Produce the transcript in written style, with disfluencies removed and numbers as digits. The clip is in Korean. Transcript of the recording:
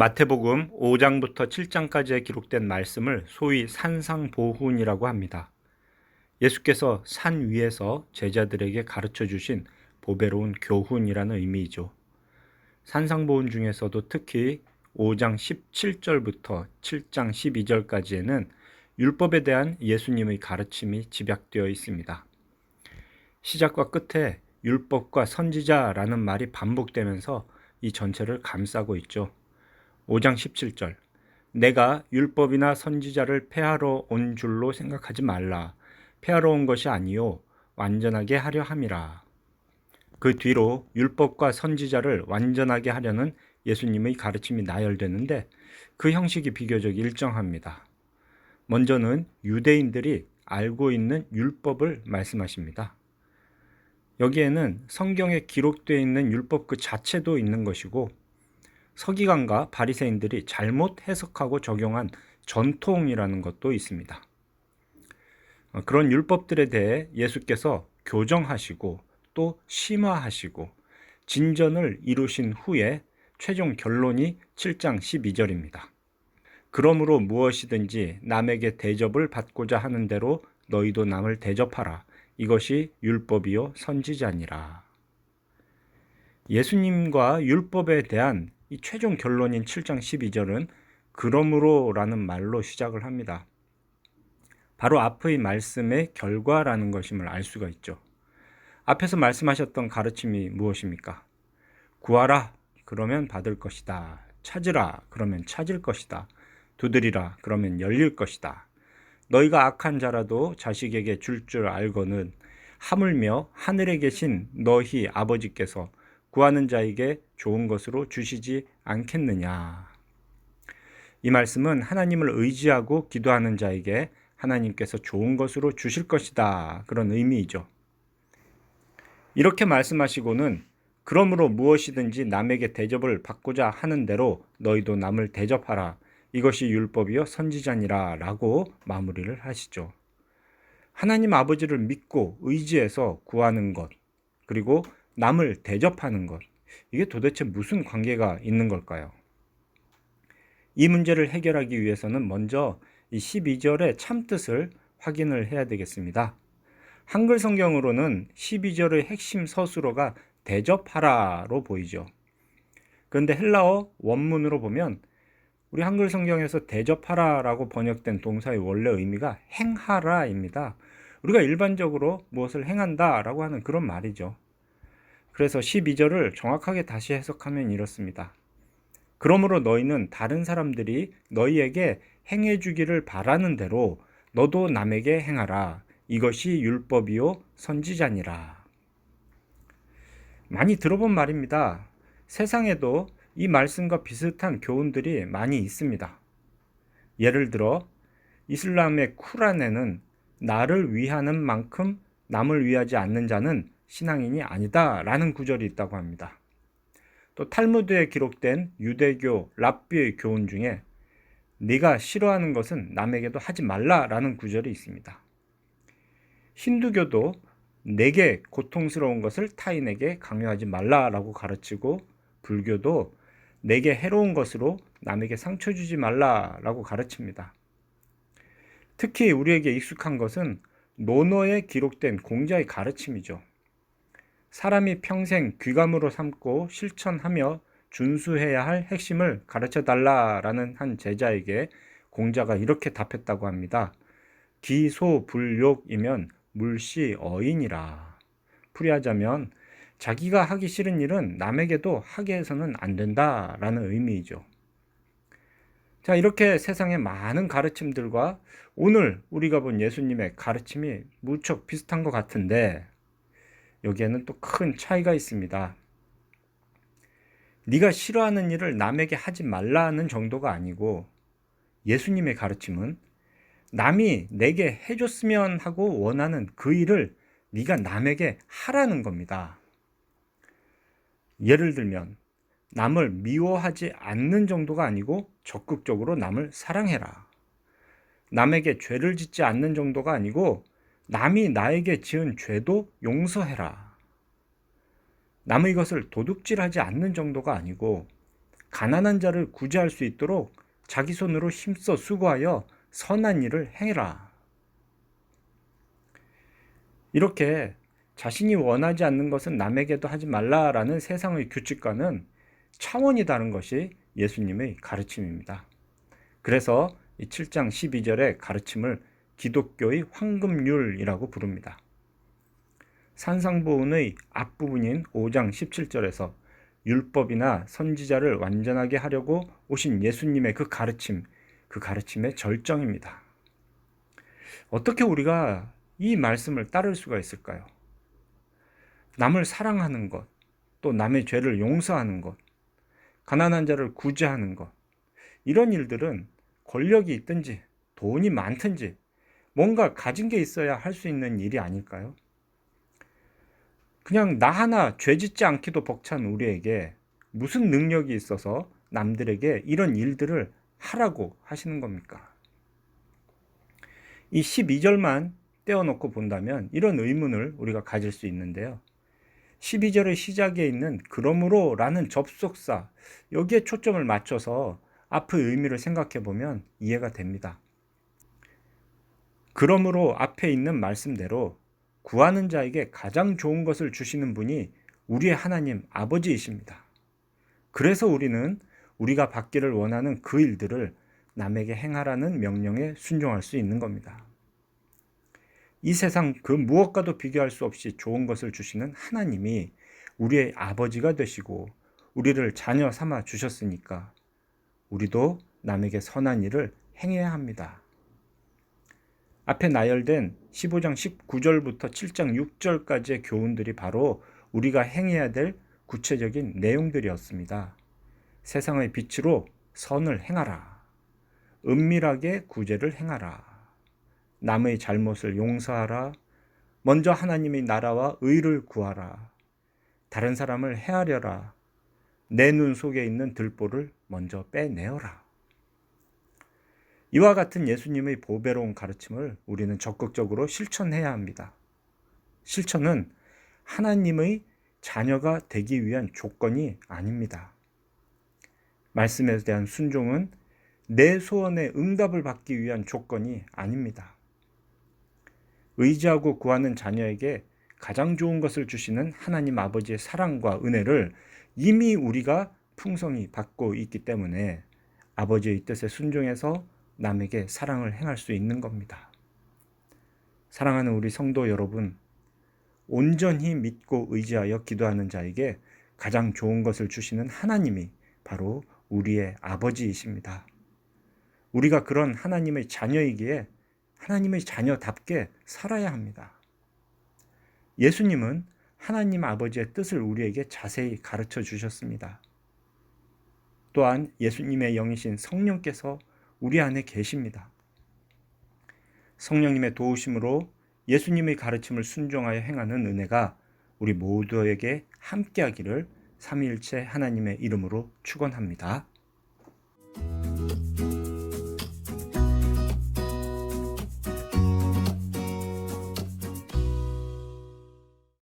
마태복음 5장부터 7장까지에 기록된 말씀을 소위 산상보훈이라고 합니다. 예수께서 산 위에서 제자들에게 가르쳐 주신 보배로운 교훈이라는 의미이죠. 산상보훈 중에서도 특히 5장 17절부터 7장 12절까지에는 율법에 대한 예수님의 가르침이 집약되어 있습니다. 시작과 끝에 율법과 선지자라는 말이 반복되면서 이 전체를 감싸고 있죠. 5장 17절 내가 율법이나 선지자를 폐하러 온 줄로 생각하지 말라. 폐하러 온 것이 아니요 완전하게 하려 함이라. 그 뒤로 율법과 선지자를 완전하게 하려는 예수님의 가르침이 나열되는데 그 형식이 비교적 일정합니다. 먼저는 유대인들이 알고 있는 율법을 말씀하십니다. 여기에는 성경에 기록되어 있는 율법 그 자체도 있는 것이고 서기관과 바리새인들이 잘못 해석하고 적용한 전통이라는 것도 있습니다. 그런 율법들에 대해 예수께서 교정하시고 또 심화하시고 진전을 이루신 후에 최종 결론이 7장 12절입니다. 그러므로 무엇이든지 남에게 대접을 받고자 하는 대로 너희도 남을 대접하라. 이것이 율법이요 선지자니라. 예수님과 율법에 대한 이 최종 결론인 7장 12절은 그러므로라는 말로 시작을 합니다. 바로 앞의 말씀의 결과라는 것임을 알 수가 있죠. 앞에서 말씀하셨던 가르침이 무엇입니까? 구하라, 그러면 받을 것이다. 찾으라, 그러면 찾을 것이다. 두드리라, 그러면 열릴 것이다. 너희가 악한 자라도 자식에게 줄 줄 알거는 하물며 하늘에 계신 너희 아버지께서 구하는 자에게 좋은 것으로 주시지 않겠느냐. 이 말씀은 하나님을 의지하고 기도하는 자에게 하나님께서 좋은 것으로 주실 것이다. 그런 의미이죠. 이렇게 말씀하시고는 그러므로 무엇이든지 남에게 대접을 받고자 하는 대로 너희도 남을 대접하라. 이것이 율법이요 선지자니라 라고 마무리를 하시죠. 하나님 아버지를 믿고 의지해서 구하는 것, 그리고 남을 대접하는 것, 이게 도대체 무슨 관계가 있는 걸까요? 이 문제를 해결하기 위해서는 먼저 이 12절의 참뜻을 확인을 해야 되겠습니다. 한글 성경으로는 12절의 핵심 서술어가 대접하라로 보이죠. 그런데 헬라어 원문으로 보면 우리 한글 성경에서 대접하라라고 번역된 동사의 원래 의미가 행하라입니다. 우리가 일반적으로 무엇을 행한다라고 하는 그런 말이죠. 그래서 12절을 정확하게 다시 해석하면 이렇습니다. 그러므로 너희는 다른 사람들이 너희에게 행해주기를 바라는 대로 너도 남에게 행하라. 이것이 율법이요 선지자니라. 많이 들어본 말입니다. 세상에도 이 말씀과 비슷한 교훈들이 많이 있습니다. 예를 들어 이슬람의 쿠란에는 나를 위하는 만큼 남을 위하지 않는 자는 신앙인이 아니다 라는 구절이 있다고 합니다. 또 탈무드에 기록된 유대교 랍비의 교훈 중에 네가 싫어하는 것은 남에게도 하지 말라라는 구절이 있습니다. 힌두교도 내게 고통스러운 것을 타인에게 강요하지 말라라고 가르치고 불교도 내게 해로운 것으로 남에게 상처 주지 말라라고 가르칩니다. 특히 우리에게 익숙한 것은 논어에 기록된 공자의 가르침이죠. 사람이 평생 귀감으로 삼고 실천하며 준수해야 할 핵심을 가르쳐달라라는 한 제자에게 공자가 이렇게 답했다고 합니다. 기소불욕이면 물시어인이라. 풀이하자면 자기가 하기 싫은 일은 남에게도 하게 해서는 안 된다라는 의미이죠. 자, 이렇게 세상의 많은 가르침들과 오늘 우리가 본 예수님의 가르침이 무척 비슷한 것 같은데 여기에는 또 큰 차이가 있습니다. 네가 싫어하는 일을 남에게 하지 말라는 정도가 아니고 예수님의 가르침은 남이 내게 해줬으면 하고 원하는 그 일을 네가 남에게 하라는 겁니다. 예를 들면 남을 미워하지 않는 정도가 아니고 적극적으로 남을 사랑해라. 남에게 죄를 짓지 않는 정도가 아니고 남이 나에게 지은 죄도 용서해라. 남의 것을 도둑질하지 않는 정도가 아니고 가난한 자를 구제할 수 있도록 자기 손으로 힘써 수고하여 선한 일을 행해라. 이렇게 자신이 원하지 않는 것은 남에게도 하지 말라라는 세상의 규칙과는 차원이 다른 것이 예수님의 가르침입니다. 그래서 이 7장 12절의 가르침을 기독교의 황금률이라고 부릅니다. 산상보훈의 앞부분인 5장 17절에서 율법이나 선지자를 완전하게 하려고 오신 예수님의 그 가르침의 절정입니다. 어떻게 우리가 이 말씀을 따를 수가 있을까요? 남을 사랑하는 것, 또 남의 죄를 용서하는 것, 가난한 자를 구제하는 것, 이런 일들은 권력이 있든지 돈이 많든지 뭔가 가진 게 있어야 할 수 있는 일이 아닐까요? 그냥 나 하나 죄 짓지 않기도 벅찬 우리에게 무슨 능력이 있어서 남들에게 이런 일들을 하라고 하시는 겁니까? 이 12절만 떼어놓고 본다면 이런 의문을 우리가 가질 수 있는데요. 12절의 시작에 있는 그러므로 라는 접속사, 여기에 초점을 맞춰서 앞의 의미를 생각해 보면 이해가 됩니다. 그러므로 앞에 있는 말씀대로 구하는 자에게 가장 좋은 것을 주시는 분이 우리의 하나님 아버지이십니다. 그래서 우리는 우리가 받기를 원하는 그 일들을 남에게 행하라는 명령에 순종할 수 있는 겁니다. 이 세상 그 무엇과도 비교할 수 없이 좋은 것을 주시는 하나님이 우리의 아버지가 되시고 우리를 자녀 삼아 주셨으니까 우리도 남에게 선한 일을 행해야 합니다. 앞에 나열된 15장 19절부터 7장 6절까지의 교훈들이 바로 우리가 행해야 될 구체적인 내용들이었습니다. 세상의 빛으로 선을 행하라. 은밀하게 구제를 행하라. 남의 잘못을 용서하라. 먼저 하나님의 나라와 의를 구하라. 다른 사람을 헤아려라. 내 눈 속에 있는 들보를 먼저 빼내어라. 이와 같은 예수님의 보배로운 가르침을 우리는 적극적으로 실천해야 합니다. 실천은 하나님의 자녀가 되기 위한 조건이 아닙니다. 말씀에 대한 순종은 내 소원에 응답을 받기 위한 조건이 아닙니다. 의지하고 구하는 자녀에게 가장 좋은 것을 주시는 하나님 아버지의 사랑과 은혜를 이미 우리가 풍성히 받고 있기 때문에 아버지의 뜻에 순종해서 남에게 사랑을 행할 수 있는 겁니다. 사랑하는 우리 성도 여러분, 온전히 믿고 의지하여 기도하는 자에게 가장 좋은 것을 주시는 하나님이 바로 우리의 아버지이십니다. 우리가 그런 하나님의 자녀이기에 하나님의 자녀답게 살아야 합니다. 예수님은 하나님 아버지의 뜻을 우리에게 자세히 가르쳐 주셨습니다. 또한 예수님의 영이신 성령께서 우리 안에 계십니다. 성령님의 도우심으로 예수님의 가르침을 순종하여 행하는 은혜가 우리 모두에게 함께하기를 삼위일체 하나님의 이름으로 축원합니다.